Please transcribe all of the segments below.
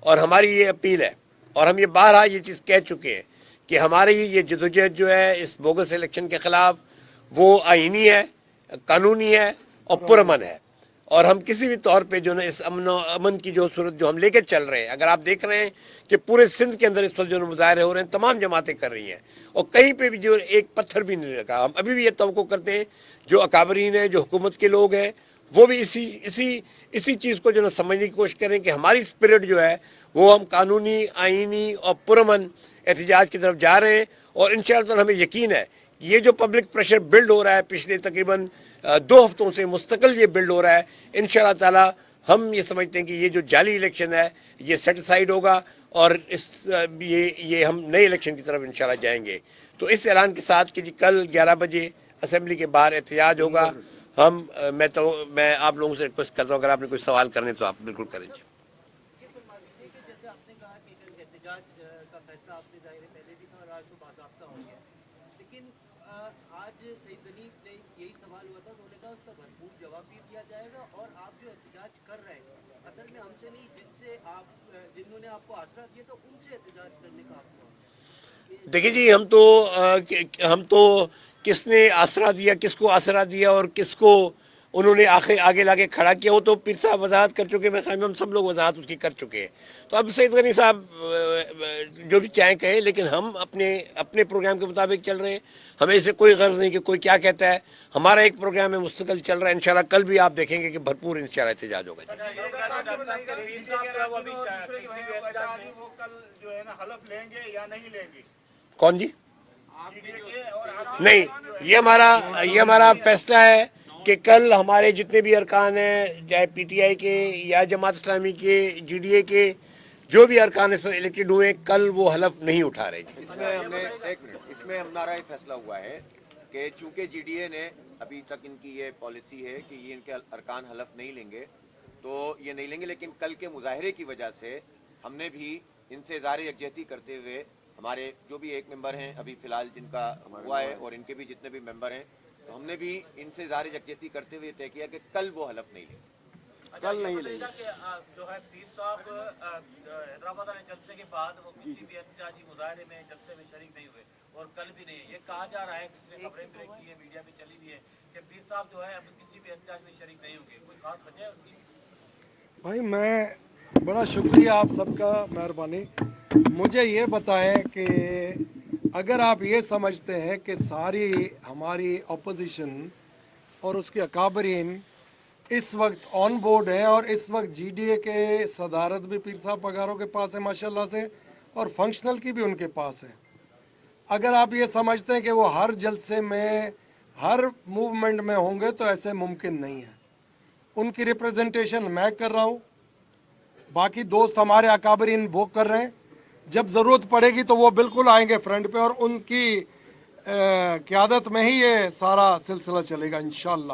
اور ہماری یہ اپیل ہے اور ہم یہ بارہا یہ چیز کہہ چکے ہیں کہ ہماری یہ جدوجہد جو ہے اس بوگس الیکشن کے خلاف وہ آئینی ہے, قانونی ہے اور پرامن ہے, اور ہم کسی بھی طور پہ جو نا اس امن کی جو صورت جو ہم لے کے چل رہے ہیں, اگر آپ دیکھ رہے ہیں کہ پورے سندھ کے اندر اس وقت جو مظاہرے ہو رہے ہیں تمام جماعتیں کر رہی ہیں اور کہیں پہ بھی جو ایک پتھر بھی نہیں رکھا. ہم ابھی بھی یہ توقع کرتے ہیں جو اکابرین ہیں, جو حکومت کے لوگ ہیں, وہ بھی اسی چیز کو جو نا سمجھنے کی کوشش کریں کہ ہماری اسپرٹ جو ہے وہ ہم قانونی, آئینی اور پرامن احتجاج کی طرف جا رہے ہیں. اور انشاءاللہ تعالی ہمیں یقین ہے کہ یہ جو پبلک پریشر بلڈ ہو رہا ہے پچھلے تقریباً 2 ہفتوں سے مستقل یہ بلڈ ہو رہا ہے, انشاءاللہ تعالی ہم یہ سمجھتے ہیں کہ یہ جو جعلی الیکشن ہے یہ سیٹسفائیڈ ہوگا اور یہ ہم نئے الیکشن کی طرف انشاءاللہ جائیں گے. تو اس اعلان کے ساتھ کہ جی کل 11 بجے اسمبلی کے باہر احتجاج ہوگا. میں آپ لوگوں سے ریکویسٹ کرتا ہوں اگر آپ نے کوئی سوال کرنے تو آپ بالکل کریں. دیکھیے جی, ہم تو کس نے آسرا دیا, کس کو آسرا دیا اور کس کو انہوں نے آگے لاگے کھڑا کیا وہ تو پیر صاحب وضاحت کر چکے. میں خیال ہم سب لوگ وضاحت اس کی کر چکے ہیں. تو اب سعید غنی صاحب جو بھی چاہیں کہیں, لیکن ہم اپنے پروگرام کے مطابق چل رہے ہیں. ہمیں اسے کوئی غرض نہیں کہ کوئی کیا کہتا ہے. ہمارا ایک پروگرام ہے مستقل چل رہا ہے. انشاءاللہ کل بھی آپ دیکھیں گے کہ بھرپور انشاءاللہ احتجاج ہوگا. کون جی؟ نہیں, یہ ہمارا فیصلہ ہے کہ کل ہمارے جتنے بھی ارکان ہیں, چاہے پی ٹی آئی کے یا جماعت اسلامی کے, جی ڈی اے کے, جو بھی ارکان اس میں الیکٹڈ ہوئے, کل وہ حلف نہیں اٹھا رہے. اس میں ہمارا یہ فیصلہ ہوا ہے کہ چونکہ جی ڈی اے نے ابھی تک ان کی یہ پالیسی ہے کہ یہ ان کے ارکان حلف نہیں لیں گے تو یہ نہیں لیں گے, لیکن کل کے مظاہرے کی وجہ سے ہم نے بھی ان سے اظہار یکجہتی کرتے ہوئے ہمارے جو بھی ایک ممبر ہیں ابھی فی الحال جن کا ہوا ہے اور ان کے بھی جتنے بھی ممبر ہیں, تو ہم نے بھی ان سے اظہار یکجہتی کرتے ہوئے طے کیا کہ کل وہ حلف نہیں لیں گے. کل نہیں لیں گے. جو ہے پیر صاحب حیدرآباد والے جلسے کے بعد وہ کسی بھی احتجاجی مظاہرے میں جلسے میں شریک نہیں ہوئے اور کل بھی نہیں. یہ کہا جا رہا ہے, کسی نے خبریں بھی دیکھی ہے, میڈیا میں چلی بھی ہے کہ پیر صاحب جو ہے اب کسی بھی احتجاج میں شریک نہیں ہوں گے. کوئی خاص وجہ ہے اس کی؟ بھائی میں بڑا شکریہ آپ سب کا, مہربانی. مجھے یہ بتائیں کہ اگر آپ یہ سمجھتے ہیں کہ ساری ہماری اپوزیشن اور اس کے اکابرین اس وقت آن بورڈ ہیں اور اس وقت جی ڈی اے کے صدارت بھی پیر صاحب پگاروں کے پاس ہے ماشاءاللہ سے اور فنکشنل کی بھی ان کے پاس ہے, اگر آپ یہ سمجھتے ہیں کہ وہ ہر جلسے میں ہر موومنٹ میں ہوں گے تو ایسے ممکن نہیں ہے. ان کی ریپریزنٹیشن میں کر رہا ہوں, باقی دوست ہمارے اکابرین وہ کر رہے ہیں. جب ضرورت پڑے گی تو وہ بالکل آئیں گے فرنٹ پہ اور ان کی قیادت میں ہی یہ سارا سلسلہ چلے گا انشاءاللہ.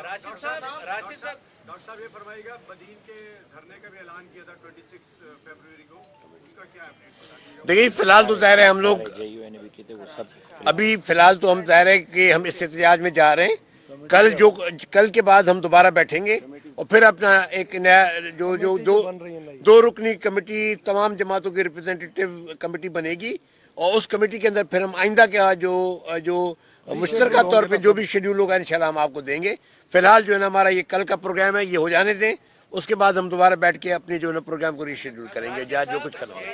ڈاکٹر صاحب یہ فرمائے گا, بدین کے دھرنے کا بھی اعلان کیا تھا 26 فروری کو, اس کا کیا ہے؟ دیکھیے فی الحال تو ظاہر ہے ہم لوگ ابھی فی الحال تو ہم ظاہر ہے کہ ہم اس احتجاج میں جا رہے ہیں. کل کے بعد ہم دوبارہ بیٹھیں گے اور پھر اپنا ایک نیا جو 2 رکنی کمیٹی تمام جماعتوں کی ریپرزینٹیٹیو کمیٹی بنے گی اور اس کمیٹی کے اندر پھر ہم آئندہ کا جو مشترکہ طور پہ جو بھی شیڈیول ہوگا انشاءاللہ ہم آپ کو دیں گے. فی الحال جو ہے نا ہمارا یہ کل کا پروگرام ہے, یہ ہو جانے دیں, اس کے بعد ہم دوبارہ بیٹھ کے اپنے جو ہے نا پروگرام کو ری شیڈیول کریں گے جو کچھ کرنا ہوگا.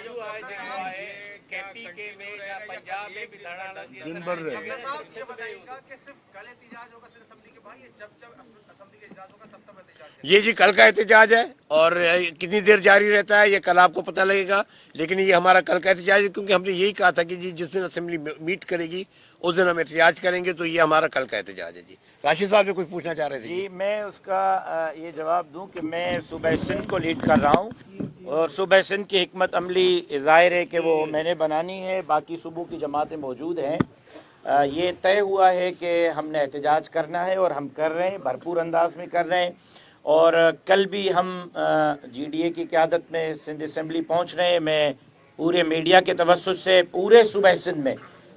دن بھر رہے گا. یہ جی کل کا احتجاج ہے اور کتنی دیر جاری رہتا ہے یہ کل آپ کو پتہ لگے گا, لیکن یہ ہمارا کل کا احتجاج ہے کیونکہ ہم نے یہی کہا تھا کہ جی جس دن اسمبلی میٹ کرے گی اس دن ہم احتجاج کریں گے, تو یہ ہمارا کل کا احتجاج ہے. جی راشد صاحب سے کچھ پوچھنا چاہ رہے تھے؟ جی میں اس کا یہ جواب دوں کہ میں صوبہ سندھ کو لیڈ کر رہا ہوں اور صوبہ سندھ کی حکمت عملی ظاہر ہے کہ وہ میں نے بنانی ہے, باقی صوبوں کی جماعتیں موجود ہیں. یہ طے ہوا ہے کہ ہم نے احتجاج کرنا ہے اور ہم کر رہے ہیں, بھرپور انداز میں کر رہے ہیں. اور کل بھی ہم جی ڈی اے کی قیادت میں سندھ اسمبلی پہنچ رہے ہیں. میں پورے میڈیا کے توسط سے پورے صوبہ سندھ میں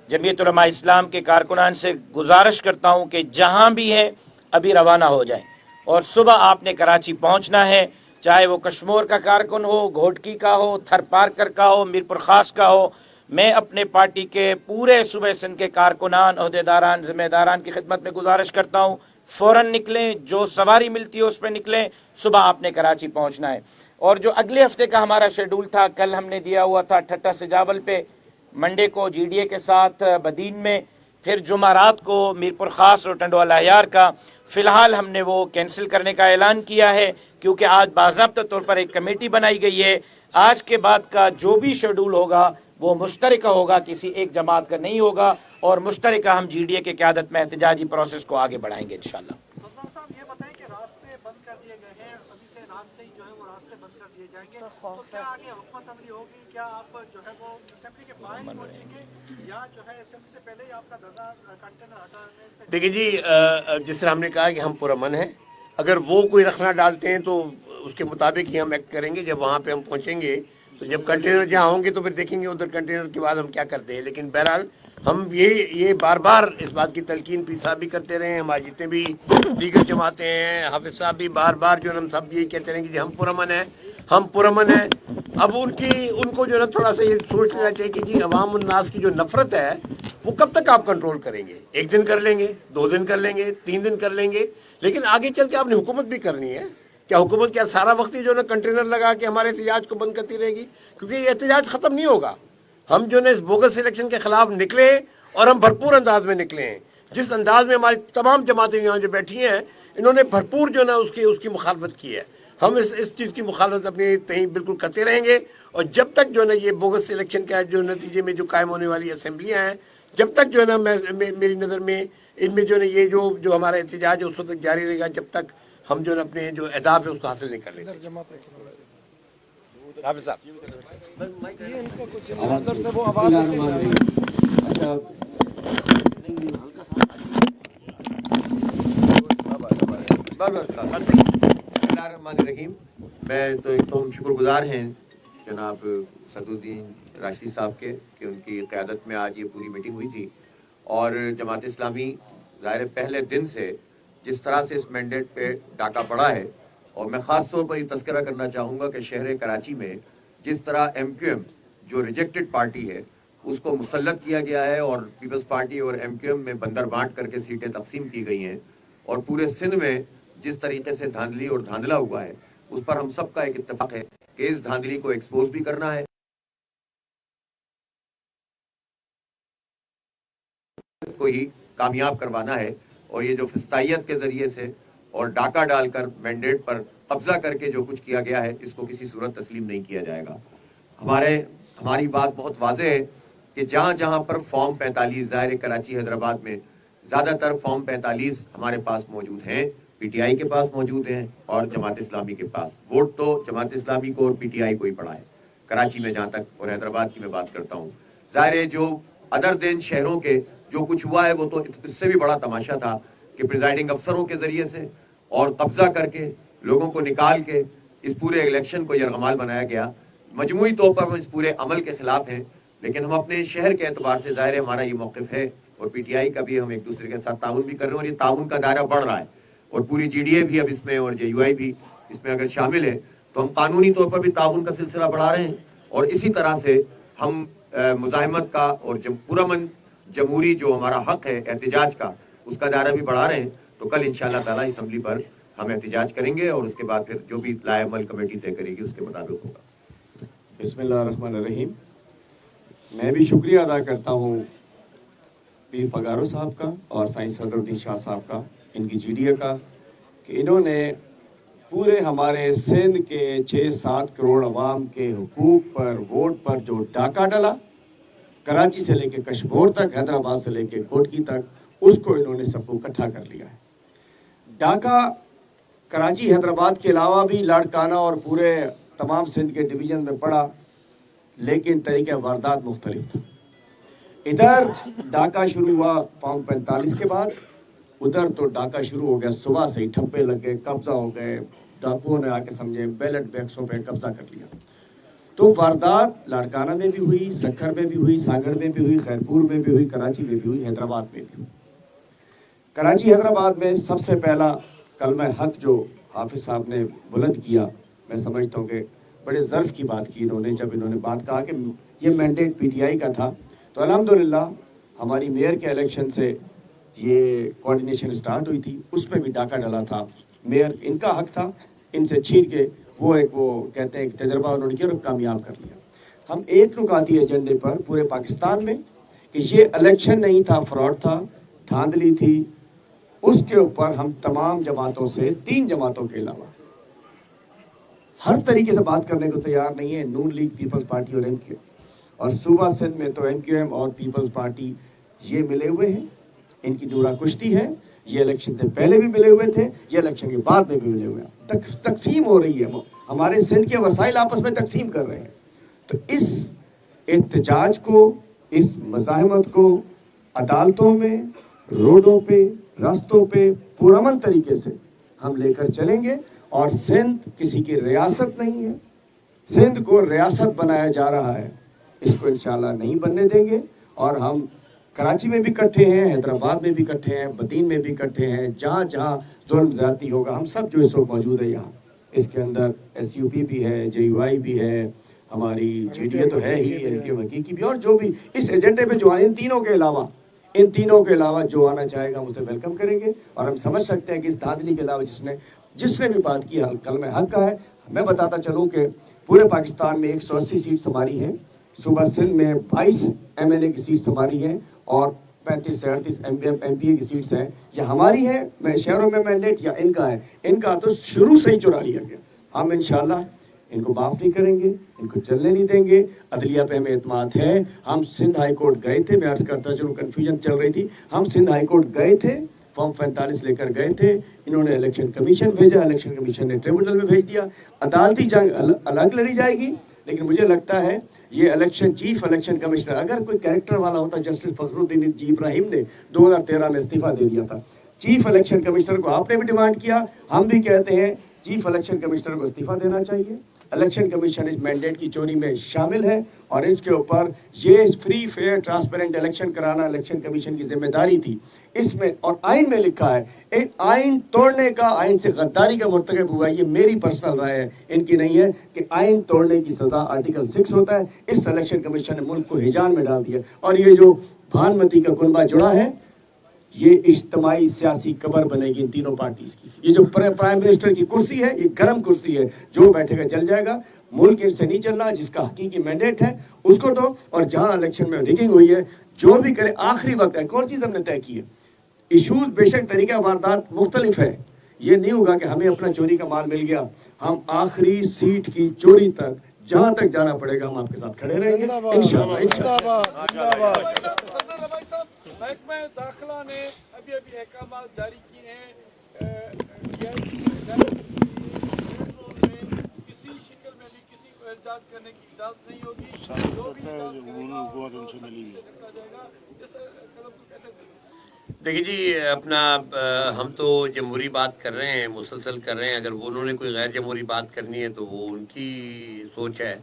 جمعیت علماء اسلام کے کارکنان سے گزارش کرتا ہوں کہ جہاں بھی ہیں ابھی روانہ ہو جائیں اور صبح آپ نے کراچی پہنچنا ہے. चाहे वो कश्मीर का कारकुन हो, घोटकी का हो, थरपारकर का हो, मीरपुर खास का हो। मैं अपने पार्टी के पूरे सूबे सिंध के कारकुनान, अहदेदारान, जिम्मेदारान की खिदमत में गुजारिश करता हूँ, फौरन निकलें, जो सवारी मिलती है उस पर निकलें। सुबह आपने कराची पहुंचना है। और जो अगले हफ्ते का हमारा शेड्यूल था, कल हमने दिया हुआ था ठट्टा से जावल पे, मंडे को जीडीए के साथ बदीन में, फिर जुमारात को मीरपुर खास और टंडवाला यार का। फिलहाल हमने वो कैंसिल करने का ऐलान किया है, क्योंकि आज बाज़ाब्ता तौर पर एक कमेटी बनाई गई है। आज के बाद का जो भी शेड्यूल होगा वो मुश्तरका होगा, किसी एक जमात का नहीं होगा, और मुश्तरका हम जीडीए के क़यादत में एहतजाजी प्रोसेस को आगे बढ़ाएंगे इंशाल्लाह। साहब ये बताएं कि रास्ते बंद कर दिए गए हैं, अभी से रात से ही जो है वो रास्ते बंद कर दिए जाएंगे, तो क्या आगे हुकूमत अमली होगी? क्या आप जो है वो असेंबली के बाहर ही पहुंचेंगे या जो है असेंबली से पहले ही आपका धरना कंटेनर हटाने से? देखिए जी, जिस तरह हमने कहा कि हम पुरअमन हैं, अगर वो कोई रखना डालते हैं तो उसके मुताबिक ही हम एक्ट करेंगे। जब वहाँ पे हम पहुँचेंगे तो जब कंटेनर जहाँ होंगे तो फिर देखेंगे उधर कंटेनर के बाद हम क्या करते हैं। लेकिन बहरहाल हम ये बार बार इस बात की तलकीन पीर साहब भी करते रहे हैं, हमारे जितने भी दीगर जमाते हैं, हाफिज साहब भी बार बार जो हम सब यही कहते रहे कि हम पुरअमन हैं, हम पुरअमन हैं। अब उनको जो है थोड़ा सा ये सोच लेना चाहिए कि जी अवाम उन्नास की जो नफरत है वो कब तक आप कंट्रोल करेंगे। 1 दिन कर लेंगे, 2 दिन कर लेंगे, 3 दिन कर लेंगे, लेकिन आगे चल के आपने हुकूमत भी करनी है। क्या हुकूमत क्या सारा वक्त ही जो ना कंटेनर लगा के हमारे एहतजाज को बंद करती रहेगी? क्योंकि ये एहतजाज ख़त्म नहीं होगा। हम जो है इस बोगस इलेक्शन के खिलाफ निकले और हम भरपूर अंदाज में निकले हैं। जिस अंदाज में हमारी तमाम जमातें यहाँ जो बैठी हैं, इन्होंने भरपूर जो ना उसकी मुखालफत की है। हम इस चीज़ की मुखालफत अपनी तहीं बिल्कुल करते रहेंगे, और जब तक जो ना ये बोगस इलेक्शन का जो नतीजे में जो कायम होने वाली असम्बलियाँ हैं, जब तक जो है ना मेरी नज़र में इनमें जो है ये जो हमारा एहतजाज है उस वक्त तक जारी रहेगा, जब तक हम जो है अपने जो अहदाफ है उसको हासिल नहीं कर लेते। हाफिज साहब, ये इनको कुछ अंदर से वो आवाज ऐसी आ रही है। रहीम, मैं तो एक तो हम शुक्रगुजार हैं जनाब सदुद्दीन राशिद साहब के कि उनकी क़यादत में आज ये पूरी मीटिंग हुई थी। और जमात इस्लामी ज़ाहिर पहले दिन से जिस तरह से इस मैंडेट पे डाका पड़ा है, और मैं ख़ास तौर पर ये तज़किरा करना चाहूँगा कि शहर कराची में जिस तरह MQM जो रिजेक्टेड पार्टी है उसको मुसल्लत किया गया है, और पीपल्स पार्टी और MQM में बंदर बांट करके सीटें तकसीम की गई हैं, और पूरे सिंध में जिस तरीके से धांधली और धांधला हुआ है, उस पर हम सब का एक इत्तेफाक है कि इस धांधली को एक्सपोज भी करना है, को ही कामयाब करवाना है। और ये जो फिस्तायत के जरिए से और डाका डालकर मैंडेट पर कब्जा करके जो कुछ किया गया है, इसको किसी सूरत तस्लीम नहीं किया जाएगा। हमारी बात बहुत वाज़ेह है कि जहाँ जहाँ पर फॉर्म 45 ज़ाहिर कराची हैदराबाद में ज़्यादातर फॉर्म 45 हमारे पास मौजूद हैं, PTI के पास मौजूद हैं और जमात इस्लामी के पास। वोट तो जमात इस्लामी को और PTI को ही पड़ा है कराची में, जहाँ तक, और हैदराबाद की मैं बात करता हूँ। ज़ाहिर है जो अदर देन शहरों के जो कुछ हुआ है वो तो इससे भी बड़ा तमाशा था कि प्रिजाइडिंग अफसरों के ज़रिए से और कब्जा करके लोगों को निकाल के इस पूरे इलेक्शन को यरगमाल बनाया गया। मजमूई तौर पर हम इस पूरे अमल के खिलाफ हैं, लेकिन हम अपने शहर के एतबार से ज़ाहिर है हमारा ये मौक़िफ़ है, और PTI का भी हम एक दूसरे के साथ ताउन भी कर रहे हैं, और ये ताउन का दायरा बढ़ रहा है, और पूरी GDA भी अब इसमें और JUI भी इसमें अगर शामिल है तो हम कानूनी तौर पर भी ताउन का सिलसिला बढ़ा रहे हैं। और इसी तरह से हम मुज़ाहिमत का और पुरअमन जमहूरी जो हमारा हक है एहतजाज का, उसका दायरा भी बढ़ा रहे हैं। तो कल इंशाअल्लाह ताला असम्बली पर हम एहतजाज करेंगे, और उसके बाद फिर जो भी लाएअमल कमेटी तय करेगी उसके मुताबिक होगा। बिस्मिल्लाहिर्रहमानिर्रहीम। मैं भी शुक्रिया अदा करता हूँ पीर पगारो साहब का और साईं सदरुद्दीन शाह साहब का, इनकी GDA का, कि इन्होंने पूरे हमारे सिंध के 6-7 करोड़ अवाम के हुकूक पर, वोट पर जो डाका डाला, कराची से लेके कश्मीर तक, हैदराबाद से लेके कोटकी तक, उसको इन्होंने सबको इकट्ठा कर लिया है। डाका कराची हैदराबाद के अलावा भी लाड़काना और पूरे तमाम सिंध के डिवीज़न में पड़ा, लेकिन तरीक़ा वारदात मुख्तलिफ था। इधर डाका शुरू हुआ फॉर्म 45 के बाद, उधर तो डाका शुरू हो गया सुबह से ही, ठप्पे लग गए, कब्जा हो गए, डाकुओं ने आके समझे बैलेट बॉक्सों पे कब्जा कर लिया। तो वारदात लाड़काना में भी हुई, सक्खर में भी हुई, सागड़ में भी हुई, खैरपुर में भी हुई, कराची में भी हुई, हैदराबाद में भी हुई। कराची हैदराबाद में सबसे पहला कलमा हक जो हाफिज साहब ने बुलंद किया, मैं समझता हूँ कि बड़े ज़र्फ़ की बात की इन्होंने जब इन्होंने बात कहा कि ये मैंडेट पीटीआई का था। तो अल्हम्दुलिल्लाह हमारी मेयर के इलेक्शन से ये कोऑर्डिनेशन स्टार्ट हुई थी, उसमें भी डाका डाला था। मेयर इनका हक था, इनसे छीन के वो कहते हैं एक तजर्बा उन्होंने किया और कामयाब कर लिया। हम एक रुक आती एजेंडे पर पूरे पाकिस्तान में कि ये इलेक्शन नहीं था, फ्रॉड था, धांधली थी, उसके ऊपर हम तमाम जमातों से 3 जमातों के अलावा हर तरीके से बात करने को तैयार नहीं है। नून लीग, पीपल्स पार्टी और एमक्यूएम, और सूबा सिंध में तो एमक्यूएम और पीपल्स पार्टी ये मिले हुए हैं, इनकी दूरा कुश्ती है। ये इलेक्शन से पहले भी मिले हुए थे, ये इलेक्शन के बाद में भी मिले हुए हैं। तकसीम हो रही है, हमारे सिंध के वसाइल आपस में तकसीम कर रहे हैं। तो इस एहतजाज को, इस मज़ाहमत को अदालतों में, रोडों पे, रास्तों पे पुरअमन तरीके से हम लेकर चलेंगे। और सिंध किसी की रियासत नहीं है, सिंध को रियासत बनाया जा रहा है, इसको इंशाल्लाह नहीं बनने देंगे। और हम कराची में भी इकट्ठे हैं, हैदराबाद में भी इकट्ठे हैं, बदीन में भी इकट्ठे हैं, जहाँ जहाँ जुल्म ज़्यादती होगा हम सब जो इस वक्त मौजूद है यहाँ। इसके अंदर SUP भी है, JUI भी है, हमारी GDA तो है ही, इनके वकील की भी, और जो भी इस एजेंडे पे जो आए, इन तीनों के अलावा जो आना चाहेगा हम उसे वेलकम करेंगे। और हम समझ सकते हैं कि इस धांधली के अलावा जिसने भी बात की कलमे हक का है। मैं बताता चलूँ कि पूरे पाकिस्तान में 180 सीट्स हमारी हैं, सूबा सिंध में 22 MLA की सीट्स हमारी हैं, और 35 से 38 MPA की सीट्स हैं। ये हमारी है, मैं शहरों में मैंडेट या इनका है, इनका तो शुरू से ही चुरा लिया गया। हम इंशाल्लाह इनको माफ़ नहीं करेंगे, इनको चलने नहीं देंगे। अदलिया पे हमें एतमाद है। हम सिंध हाई कोर्ट गए थे, मैं अर्ज करता चलूँ, कन्फ्यूजन चल रही थी, हम सिंध हाई कोर्ट गए थे, फॉर्म 45 लेकर गए थे, इन्होंने इलेक्शन कमीशन भेजा, इलेक्शन कमीशन ने ट्रिब्यूनल में भेज दिया। अदालती जंग अलग लड़ी जाएगी, लेकिन मुझे लगता है ये इलेक्शन चीफ इलेक्शन कमिश्नर अगर कोई कैरेक्टर वाला होता, जस्टिस फखरुद्दीन जी इब्राहिम ने 2013 में इस्तीफा दे दिया था। चीफ इलेक्शन कमिश्नर को आपने भी डिमांड किया, हम भी कहते हैं चीफ इलेक्शन कमिश्नर को इस्तीफा देना चाहिए। इलेक्शन कमीशन इस मैंडेट की चोरी में शामिल है, और इसके ऊपर ये फ्री फेयर ट्रांसपेरेंट इलेक्शन कराना इलेक्शन कमीशन की जिम्मेदारी थी। इसमें और आइन में लिखा है, एक आइन तोड़ने का, आइन से गद्दारी का मुर्तकब हुआ। ये मेरी पर्सनल राय है, इनकी नहीं है, कि आइन तोड़ने की सजा आर्टिकल 6 होता है। इस इलेक्शन कमीशन ने मुल्क को हिजान में डाल दिया। और ये जो भानमती का कुनबा जुड़ा है, ये इज्तिमाई सियासी कबर बनेगी इन तीनों पार्टीज की। ये जो प्राइम मिनिस्टर की कुर्सी है, ये गर्म कुर्सी है, जो बैठेगा जल जाएगा। मुल्क इनसे नहीं चल रहा, जिसका हकीकी मैंडेट है उसको दो। और जहां इलेक्शन में रिगिंग हुई है, जो भी करे, आखिरी वक्त है। एक और चीज हमने तय की है, इशूज बेशक तरीका वारदात मुख्तलिफ है, ये नहीं होगा कि हमें अपना चोरी का माल मिल गया। हम आखिरी सीट की चोरी तक, जहां तक जाना पड़ेगा, हम आपके साथ खड़े रहेंगे इंशाअल्लाह। महकमा दाखिला ने अभी अहकाम जारी किए हैं, किसी शिकल में भी किसी को एहतजाज करने की इजाजत नहीं होगी। जो भी देखिए जी, अपना हम तो जमहूरी बात कर रहे हैं, मुसलसल कर रहे हैं। अगर उन्होंने कोई गैर जमहूरी बात करनी है तो वो उनकी सोच है,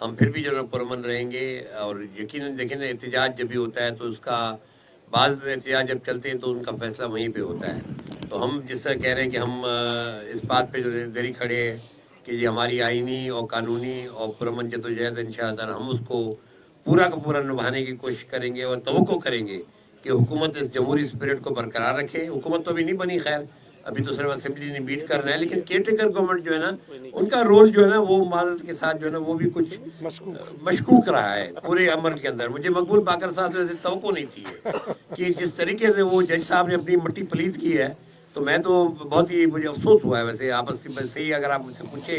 हम फिर भी जो पुरअमन रहेंगे। और यकीनन देखें ना, एहतजाज जब भी होता है तो उसका बाज़ एहतजाज जब चलते हैं तो उनका फैसला वहीं पे होता है। तो हम जिससे कह रहे हैं कि हम इस बात पे जो दरी खड़े हैं कि ये हमारी आइनी और कानूनी और पुरअमन जदोजहद इंशाअल्लाह हम उसको पूरा का पूरा निभाने की कोशिश करेंगे। और तवक्को करेंगे कि हुकूमत इस जमहूरी स्पिरिट को बरकरार रखे। हुकूमत तो अभी नहीं बनी, खैर अभी तो सिर्फ असेंबली ने मीट करना है, लेकिन केयरटेकर गवर्नमेंट जो है ना, उनका रोल जो है ना, वो माजरत के साथ जो है ना, वो भी कुछ मशकूक रहा है पूरे अमल के अंदर। मुझे मकबूल बाकर साहब से तवक्को नहीं थी कि जिस तरीके से वो जज साहब ने अपनी मट्टी पलीत की है, तो मैं तो बहुत ही, मुझे अफसोस हुआ है। वैसे आपस से ही अगर आप मुझसे पूछे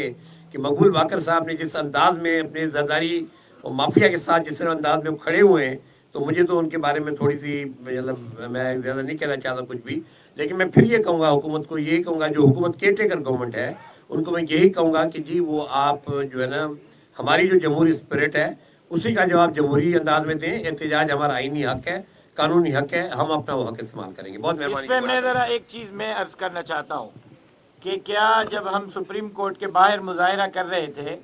कि मकबूल बाकर साहब ने जिस अंदाज में अपने जरदारी और माफिया के साथ जिस अंदाज में खड़े हुए हैं, तो मुझे तो उनके बारे में थोड़ी सी, मतलब मैं ज़्यादा नहीं कहना चाहता कुछ भी, लेकिन मैं फिर ये कहूँगा हुकूमत को, यही कहूँगा जो हुकूमत केयरटेकर गवर्नमेंट है उनको मैं यही कहूँगा कि जी वो आप जो है ना, हमारी जो जमहूरी स्पिरिट है उसी का जवाब जमहूरी अंदाज में दें। एहतजाज हमारा आईनी हक है, कानूनी हक है, हम अपना वो हक इस्तेमाल करेंगे। बहुत मेहरबानी। इसमें मैं ज़रा एक चीज़ मैं अर्ज़ करना चाहता हूँ कि क्या जब हम सुप्रीम कोर्ट के बाहर मुजाहिरा कर रहे थे,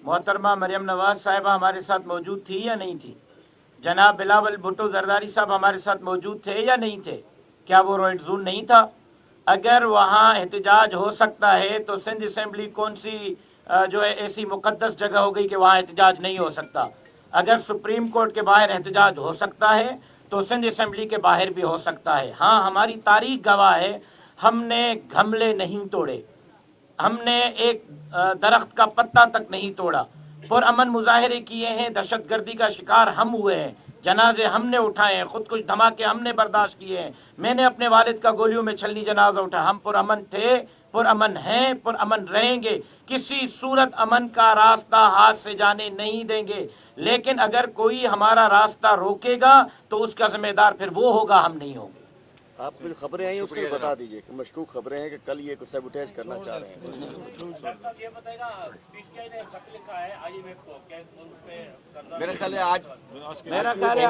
मोहतरमा मरियम नवाज साहिबा हमारे साथ मौजूद थी या नहीं थी? जनाब बिलावल भुट्टो जरदारी साहब हमारे साथ मौजूद थे या नहीं थे? क्या वो रेड जोन नहीं था? अगर वहाँ एहतजाज हो सकता है तो सिंध असेंबली कौन सी जो है ऐसी मुकद्दस जगह हो गई कि वहाँ एहतजाज नहीं हो सकता। अगर सुप्रीम कोर्ट के बाहर एहतजाज हो सकता है तो सिंध असेंबली के बाहर भी हो सकता है। हाँ, हमारी तारीख गवाह है, हमने गमले नहीं तोड़े, हमने एक दरख्त का पत्ता तक नहीं तोड़ा, पुरअमन मुजाहरे किए हैं, दहशतगर्दी का शिकार हम हुए हैं, जनाजे हमने उठाए हैं, खुदकुश धमाके हमने बर्दाश्त किए हैं। मैंने अपने वालिद का गोलियों में छलनी जनाजा उठा। हम पुरअमन थे, पुरअमन हैं, पुरअमन रहेंगे। किसी सूरत अमन का रास्ता हाथ से जाने नहीं देंगे, लेकिन अगर कोई हमारा रास्ता रोकेगा तो उसका जिम्मेदार फिर वो होगा, हम नहीं होंगे। आप कुछ खबरें आई उसको बता दीजिए कि मशकूक खबरें हैं कि कल ये कुछ सबुटेज करना चाह रहे हैं। साहब ये बताएगा, पीसीआई ने खत लिखा है IMF को, क्या उस पे मेरे ख्याल है आज मेरा ख्याल है